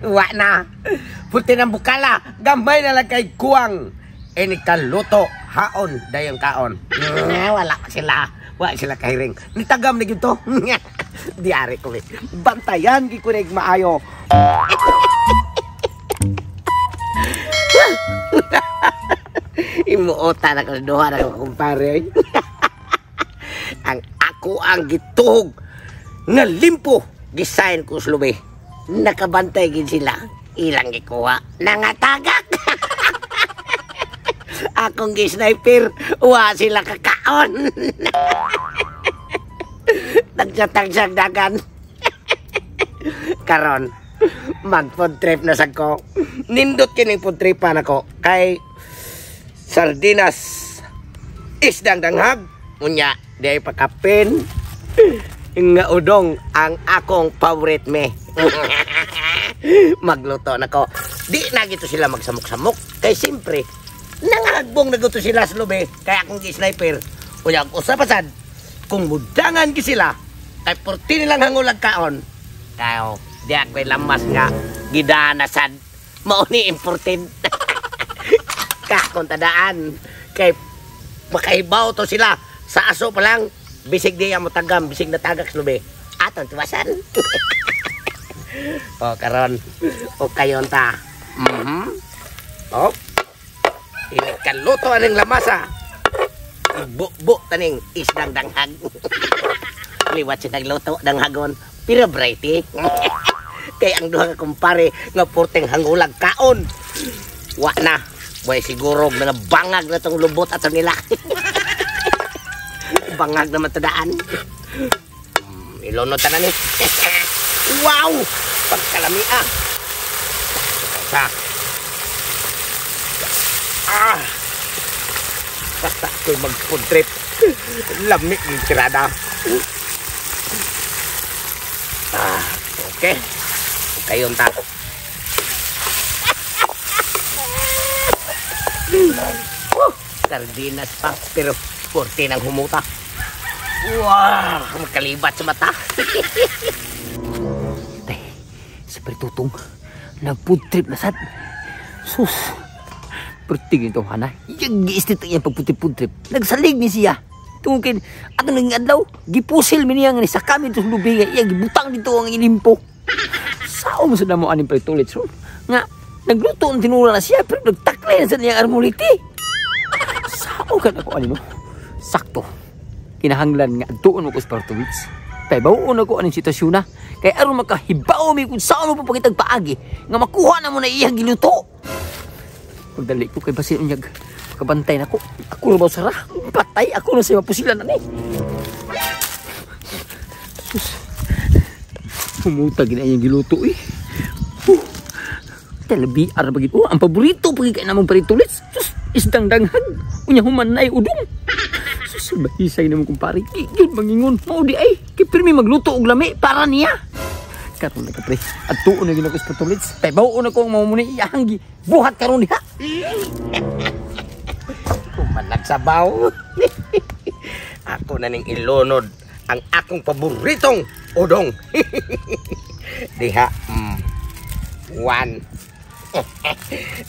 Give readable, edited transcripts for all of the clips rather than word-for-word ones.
Wa na. Puti ng bukala. Gambay na lang kay kuwang. Inikaluto. Haon. Dayang kaon. Wala sila. Wala sila kahiring. Nitagam na gito. Diari ko. Bantayan. Kikunig maayo. Imuota na kaduha na kumpare. Ang ako ang gituhog nga limpo gisayn ko slubi. Nakabantay gid sila. Ilang gikuha nangatagak. Akong gi-sniper wa sila kakaon. Tagsag dagan. Karon mag-food trip na sad ko. Nindot kining food tripan ako kay sardinas isdang danghag unya di pakapin nga udong ang akong favorite me. Magluto na ko. Di na gito sila magsamok-samok kay simpre nangagbong na gito sila sa lubi kay akong gi-sniper unya ang usapasad kung mudangan gi sila kay 40 nilang hangulag kaon kayo di ako'y lamas nga gidanasad mao ni imported. Kakong tadaan kay makahibaw to sila sa aso pa lang bisig di mo tagam bisig na tagak slubi atong tuwasan. O karon o kayon ta inikaluto aning lamasa bu taning isdang danghag. Liwat si nagluto danghagon pero brighty. Kay ang duha ka kumpare nga porteng hangulag kaon wa na boy siguro na bangag na tong lubot ato nila. Bangag na matadaan. Ilunod ta na ni. Wow! Pagkalami Sa. Basta ako'y mag-food trip. Lamig yung tirada. Okay. Kayon ta. Sardinas pa pero 40 nang humuta. Wow, magkalibat sa mata. Si Pertutong nag-food trip na sad. Sus. Pertingin to hana. Yung giistit yung pag-food trip. Nagsalig ni siya. Tungkin ato nang adlaw gipusil mi niya nga sa kami to lubi nga gibutang dito ang ilimpo. Sao mo sa damo aning Pertulit ron? Nga nagluto ang tinura na siya pero nagtaklay na sa niyang armuliti. Sao ka na ko ano? Sakto. Kinahanglan nga tuon mo ko sa Pertulit. Kaya bawon ako aning sitwasyon na. Kaya aron makahibaw mi kung saan mo papakitag paagi nga makuha na mo na iyang giluto. Pagdali ko kay basin unyag kabantay na ko. Ako na ba sara? Patay ako na sa mapusilan na ni. Sus. Pumutag na iyang giluto eh. Talabiar bagit. Ang paborito pagi kay namang Pertulit. Sus, isdang danghag. Unya human na udong. Sus, bahisay naman kumpare. Gigid mangingon. Mao di ay. Kay pirmi magluto og lami para niya. Karon na ka pre. At tuon na gina ko sa Pertulit. Kay bawon ako ang mamuni iyang buhat karon diha. Managsabaw. Ako na ning ilunod ang akong paboritong udong. Diha. One.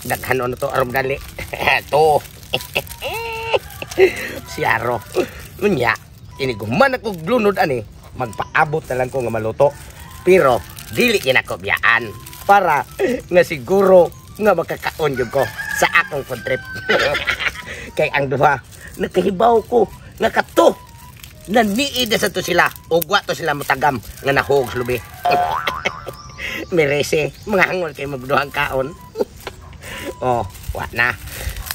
Daghan to aron dali. To. Siaro. Unya, iniguman ako glunod ani, magpaabot na lang ko nga maluto. Pero dili ina ko biyaan para nga siguro nga makakaon jud ko sa akong food trip. Kay ang duha nakahibaw ko nga kato naniid sa to sila ugwa to sila matagam nga nahog lubi. Merese mga hangol kay magduhang kaon. Oh, wa na.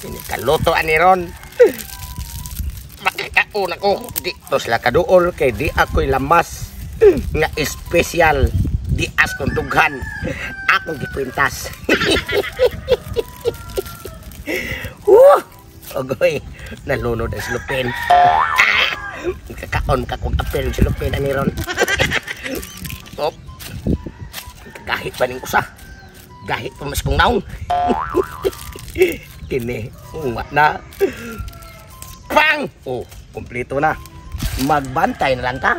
Inikaluto ani ron. Makakaon ako di to sila kaduol kay di ako'y lamas nga espesyal di as kong dughan akong giprintas. Ogoy, nalunod ang silupin. Kakaon ka kung apel yung silupin ani ron. Op. Gahit pa ning usa. Gahit pa mas kong naong. Kini, uwa na. Pang! Oh, kompleto na. Magbantay na lang ka.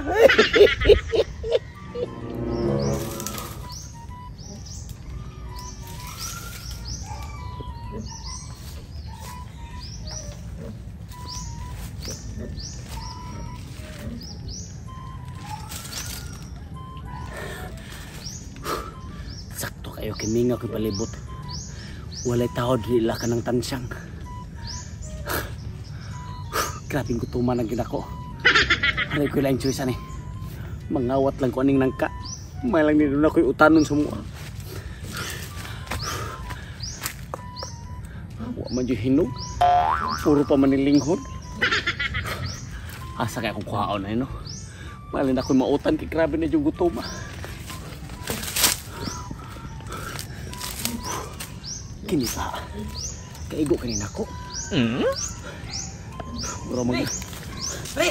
Kayo kiminga ko palibot. Walay tao dili la ka ng tansyang. Grabing gutuman ang ginako. Aray ko lang choice ani. Mangawat lang ko aning nangka. May lang nito na ko'y utanon sa mua. Wa man yung hinog. Puro pa manilinghod. Asa kaya kong kuhaon na yun, no? Malin ako'y mautan kay grabe na yung gutom. Kini pa. Kaigo kanina ko. Bro, mag... Pre!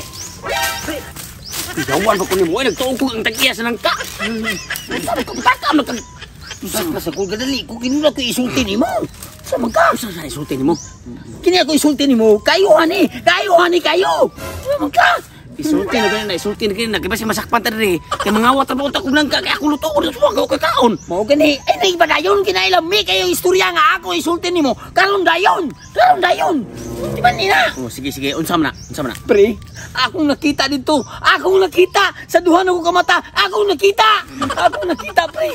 Pre! Igawan pa ko ni mo. Nagtuong ko ang tag-iya sa nangka. Sabi ko, takam na kag... Saan ka sa kong kadali? Kung kinula ko isulti ni mo. Saan ka? Saan sa isulti ni mo? Kini ako isulti ni mo. Kayo, hani! Kayo, hani, kayo! Saan ka? Isulti na ganyan na, isulti na ganyan na. Kaya masakpan ta rin eh. Kaya mga awat na ko lang ka. Kaya ako luto ko na suwag ako kakaon. Mao gani. Ay, naiba dayon. Kinailami kayo istorya nga ako isulti ni mo. Karon dayon. Karon dayon. Di ba nina? Oh, sige, sige. Unsam na. Unsam na. Pre, akong nakita dito. Akong nakita. Sa duhan ako kamata. Akong nakita. Akong nakita, pre.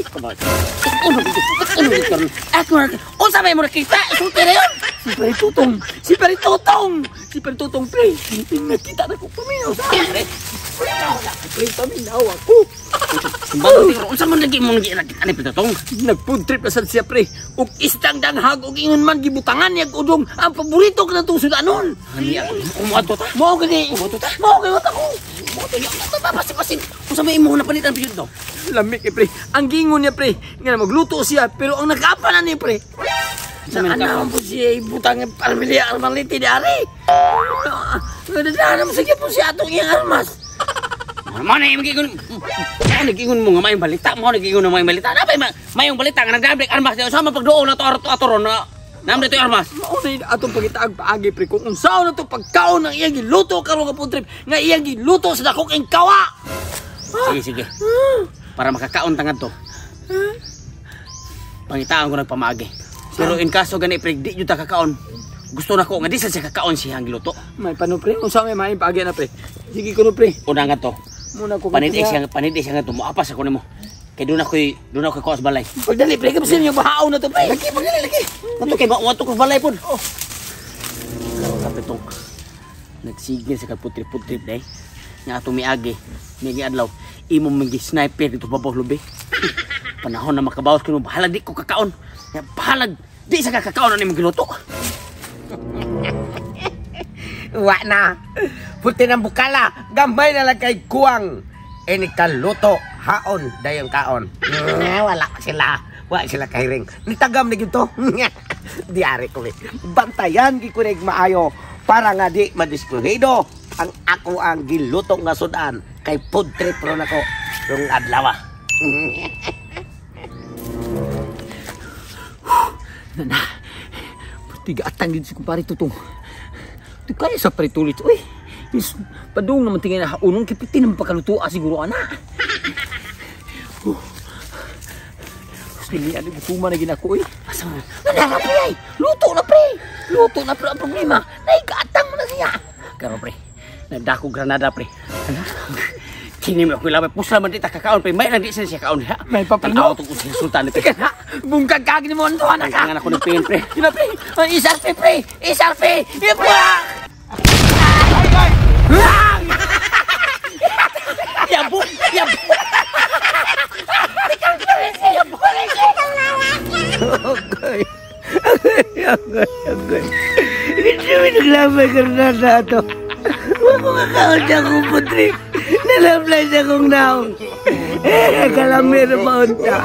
Ako nakita. Unsam mo nakita? Isulti na yun. Si Peri Tutong. Si Peri Tutong. Si Peri Tutong, pre. Nakita na ko paminaw sa akin. Pre, paminaw ako. Unsa man lagi mo nakita ni Peri Tutong? Nag-food trip na siya, pre. Ug istang danghag ug ingon man gibutangan niya udong ang paborito ko na itong sudanon. Umuato ta? Mao gani. Umuato ta? Mao gani ko. Umuato niya. Papasin. Kung sa may imo na palitan piyod to. Lamig pre. Ang gingon niya pre. Nga magluto siya pero ang nakapanan niya pre. Sa anak po siya ibutang parmilya armaliti dari. Nadadaan mo sige po siya atong iyang armas. Mana yung gigun? Ano gigun mo nga mayong balita? Mo gigun na mayong balita. Napay mayong balita nga nagdablik armas diyo sama pagduol na to atoron na. Namre to armas. Mao na atong pangitaag paagi pre kung unsaon na to pagkaon ng iyang giluto karon nga food trip nga iyang giluto sa dakong kawa. Sige. Para makakaon tangad to. Pangitaan ko nagpamaagi. Pero in kaso gani pre di jud ta kakaon. Gusto na ko nga di sa siya kakaon siya ang giluto. May pano pre? Unsa may maayong paagi na pre? Sige kuno pre. Una nga to. Muna ko panidi siya nga to. Moapas ako nimo. Kay doon ako kuwas balay. Pagdali pre ka bisan yung bahaw na to pre. Lagi. Nato kay mato ko balay pod. Oh. Kapitong. Nagsigil sa kaputri-putri day. Nga ato miagi. May adlaw. Imo mangi sniper dito babaw lubi. Panahon na makabawas kuno bahalag di ko kakaon. Ya bahalag di sa kakaon na nimo giluto. Wa na. Puti ng bukala. Gambay na lang kay kuwang. Inikaluto. Haon. Dayong kaon. Wala sila kahiring. Nitagam na gito. Diari ko. Bantayan gikunig maayo. Para nga di madiskuhido. Ang ako ang giluto nga sudan. Kay food trip ron ako. Rung adlaw. Nana. Tiga atang din si kumpare Tutong. Ito kaya sa paritulit. Uy, padung naman tingin na haunong kipitin naman pagkalutua siguro, ana. Sige, ano gutuman na ginako, uy. Asa mo? Nana, pre, ay. Luto na, pre. Ang problema. Naikaatang mo na siya. Karo, pre. Nagdako granada, pre. Kini mo ako ilabay. Pusla man di ta kakaon, pre. May lang di siya kaon, ha? May papino. Tanaw itong using sultan, pre. Teka na. Bungkag kagin mo ang tuwan na ka. Ang anak ko nagpingin, pre. Sina, pre. Isarpe, pre. Isarpe. Yabo. Agay. Hindi mo naglamay karena na ito. Huwag mo kakaon siya kong putri. Nalamlay siya kong naong. Kalamir pa unta.